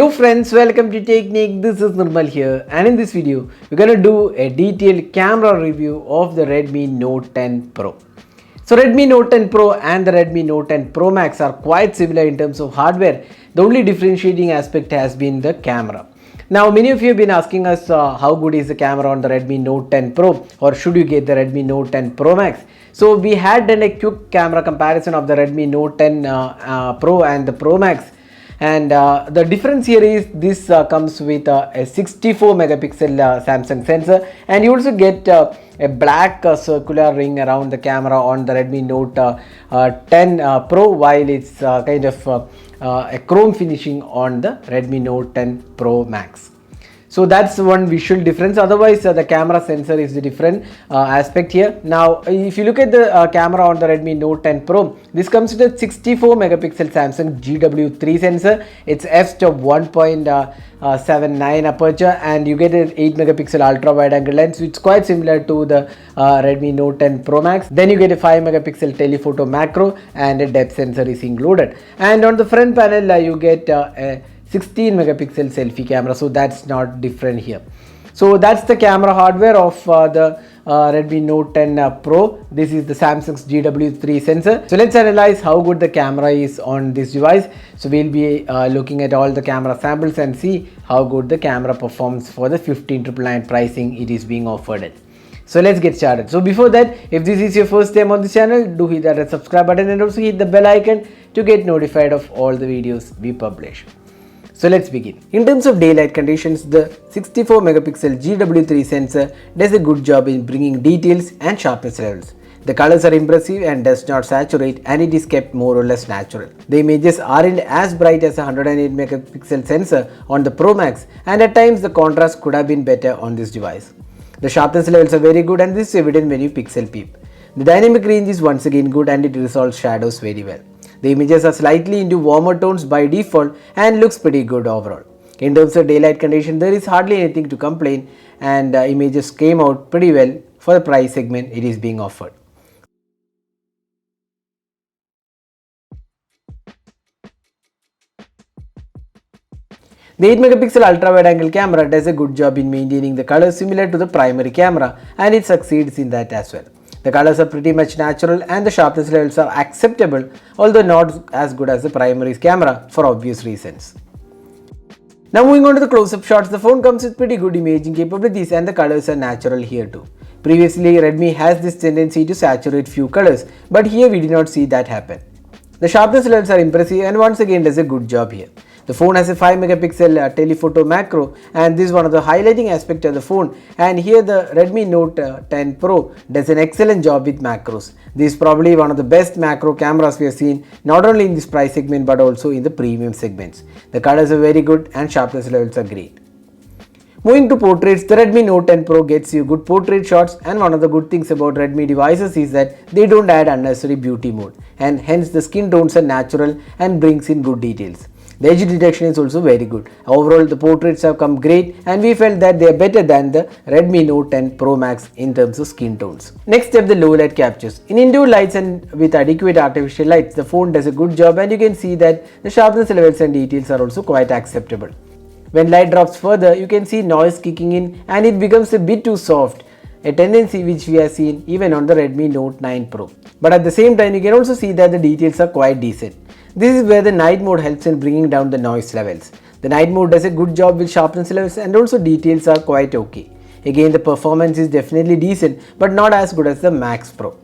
Hello friends, welcome to Technique. This is Nirmal here, and in this video we're going to do a detailed camera review of the Redmi Note 10 Pro. So Redmi Note 10 Pro and the Redmi Note 10 Pro Max are quite similar in terms of hardware. The only differentiating aspect has been the camera. Now many of you have been asking us how good is the camera on the Redmi Note 10 Pro, or should you get the Redmi Note 10 Pro Max. So we had done a quick camera comparison of the Redmi Note 10 Pro and the Pro Max. And the difference here is this comes with a 64 megapixel Samsung sensor, and you also get a black circular ring around the camera on the Redmi Note 10 Pro, while it's kind of a chrome finishing on the Redmi Note 10 Pro Max. So that's one visual difference. Otherwise the camera sensor is the different aspect here. Now if you look at the camera on the Redmi Note 10 Pro, this comes with a 64 megapixel Samsung GW3 sensor. It's f-stop 1.79 aperture, and you get an 8 megapixel ultra wide angle lens, which is quite similar to the Redmi Note 10 Pro Max. Then you get a 5 megapixel telephoto macro and a depth sensor is included. And on the front panel you get a 16 megapixel selfie camera, so that's not different here. So that's the camera hardware of the Redmi Note 10 Pro. This is the Samsung's GW3 sensor. So let's analyze how good the camera is on this device. So we'll be looking at all the camera samples and see how good the camera performs for the 15,999 pricing it is being offered at. So let's get started. So before that, if this is your first time on this channel, do hit that subscribe button and also hit the bell icon to get notified of all the videos we publish. So let's begin. In terms of daylight conditions, the 64 megapixel GW3 sensor does a good job in bringing details and sharpness levels. The colors are impressive and does not saturate, and it is kept more or less natural. The images aren't as bright as a 108 megapixel sensor on the Pro Max, and at times the contrast could have been better on this device. The sharpness levels are very good, and this is evident when you pixel peep. The dynamic range is once again good, and it resolves shadows very well. The images are slightly into warmer tones by default and looks pretty good overall. In terms of daylight condition, there is hardly anything to complain, and images came out pretty well for the price segment it is being offered. The 8 megapixel ultra wide angle camera does a good job in maintaining the colors similar to the primary camera, and it succeeds in that as well. The colors are pretty much natural and the sharpness levels are acceptable, although not as good as the primary camera for obvious reasons. Now moving on to the close-up shots, the phone comes with pretty good imaging capabilities and the colors are natural here too. Previously, Redmi has this tendency to saturate few colors, but here we did not see that happen. The sharpness levels are impressive and once again does a good job here. The phone has a 5 megapixel telephoto macro, and this is one of the highlighting aspects of the phone, and here the Redmi Note 10 Pro does an excellent job with macros. This is probably one of the best macro cameras we have seen, not only in this price segment but also in the premium segments. The colors are very good and sharpness levels are great. Moving to portraits, the Redmi Note 10 Pro gets you good portrait shots, and one of the good things about Redmi devices is that they don't add unnecessary beauty mode, and hence the skin tones are natural and brings in good details. The edge detection is also very good. Overall, the portraits have come great, and we felt that they are better than the Redmi Note 10 Pro Max in terms of skin tones. Next up, the low light captures. In indoor lights and with adequate artificial lights, the phone does a good job, and you can see that the sharpness levels and details are also quite acceptable. When light drops further, you can see noise kicking in and it becomes a bit too soft, a tendency which we have seen even on the Redmi Note 9 Pro. But at the same time, you can also see that the details are quite decent. This is where the night mode helps in bringing down the noise levels. The night mode does a good job with sharpness levels and also details are quite okay. Again, the performance is definitely decent but not as good as the Max Pro.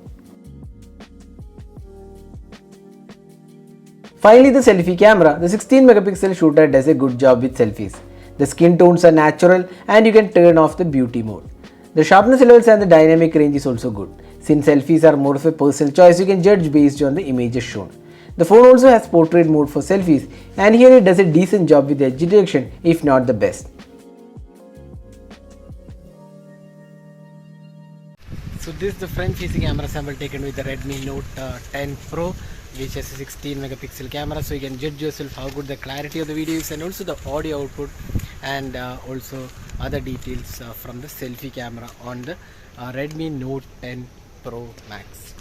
Finally, the selfie camera. The 16 megapixel shooter does a good job with selfies. The skin tones are natural and you can turn off the beauty mode. The sharpness levels and the dynamic range is also good. Since selfies are more of a personal choice, you can judge based on the images shown. The phone also has portrait mode for selfies, and here it does a decent job with the edge detection, if not the best. So this is the front facing camera sample taken with the Redmi Note 10 Pro, which has a 16 megapixel camera, so you can judge yourself how good the clarity of the video is and also the audio output, and also other details from the selfie camera on the Redmi Note 10 Pro Max.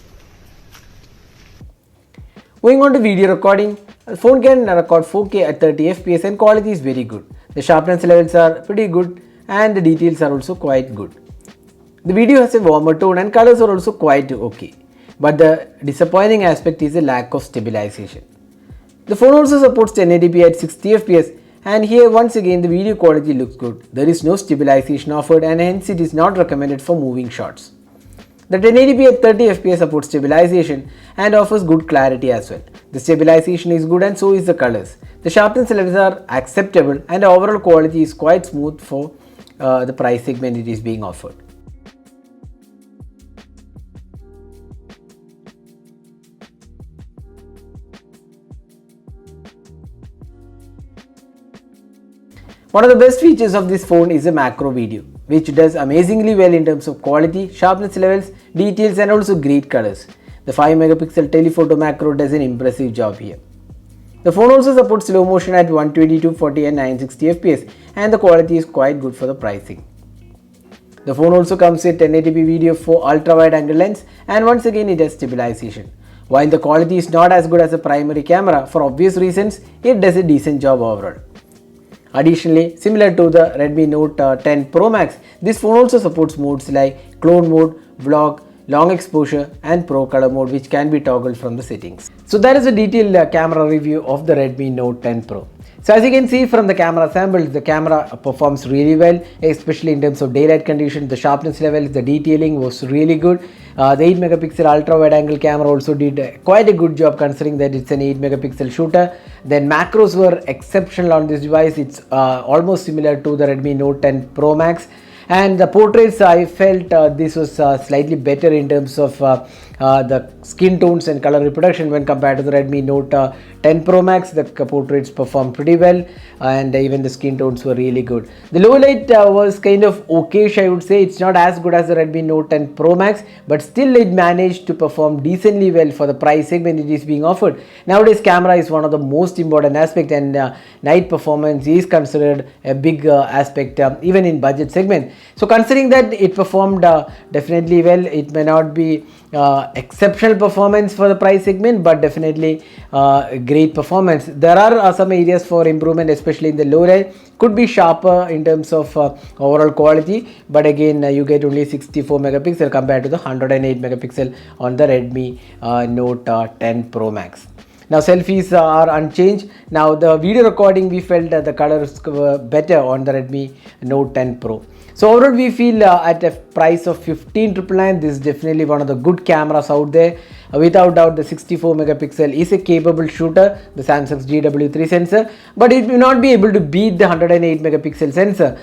Going on to video recording, The phone can record 4K at 30 fps and quality is very good. The sharpness levels are pretty good and the details are also quite good. The video has a warmer tone and colors are also quite okay. But the disappointing aspect is the lack of stabilization. The phone also supports 1080p at 60 fps and here once again the video quality looks good. There is no stabilization offered and hence it is not recommended for moving shots. The 1080p at 30 fps supports stabilization and offers good clarity as well. The stabilization is good and so is the colors. The sharpness levels are acceptable and the overall quality is quite smooth for the price segment it is being offered. One of the best features of this phone is a macro video, which does amazingly well in terms of quality, sharpness levels, details and also great colors. The 5 megapixel telephoto macro does an impressive job here. The phone also supports slow motion at 120, 240 and 960 fps and the quality is quite good for the pricing. The phone also comes with 1080p video for ultra wide angle lens and once again it has stabilization. While the quality is not as good as a primary camera for obvious reasons, it does a decent job overall. Additionally, similar to the Redmi Note 10 Pro Max, this phone also supports modes like clone mode, vlog, long exposure and pro color mode which can be toggled from the settings. So that is a detailed camera review of the Redmi Note 10 Pro. So as you can see from the camera samples, the camera performs really well, especially in terms of daylight conditions, the sharpness levels, the detailing was really good. The 8 megapixel ultra wide angle camera also did quite a good job considering that it's an 8 megapixel shooter. Then macros were exceptional on this device. It's almost similar to the Redmi Note 10 Pro Max. And the portraits, I felt this was slightly better in terms of the skin tones and color reproduction when compared to the Redmi Note 10 Pro Max. The portraits performed pretty well and even the skin tones were really good. The low light was kind of okayish, I would say. It's not as good as the Redmi Note 10 Pro Max, but still it managed to perform decently well for the price segment it is being offered. Nowadays camera is one of the most important aspects and night performance is considered a big aspect even in budget segment. So considering that it performed definitely well, it may not be exceptional performance for the price segment but definitely great performance. There are some areas for improvement, especially in the low light. Could be sharper in terms of overall quality, but again you get only 64 megapixel compared to the 108 megapixel on the Redmi Note 10 Pro Max. Now selfies are unchanged. Now the video recording, we felt the colors were better on the Redmi Note 10 Pro. So overall we feel at a price of 15,999, this is definitely one of the good cameras out there. Without doubt the 64 megapixel is a capable shooter, the Samsung's GW3 sensor, but it may not be able to beat the 108 megapixel sensor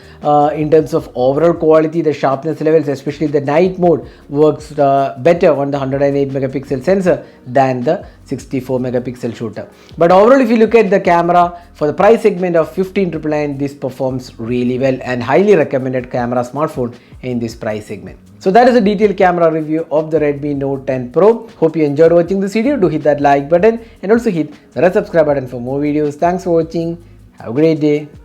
in terms of overall quality. The sharpness levels, especially the night mode, works better on the 108 megapixel sensor than the 64 megapixel shooter. But overall if you look at the camera for the price segment of 15,999, this performs really well and highly recommended camera smartphone in this price segment. So that is a detailed camera review of the Redmi Note 10 Pro. Hope you enjoyed watching this video. Do hit that like button and also hit the red subscribe button for more videos. Thanks for watching. Have a great day.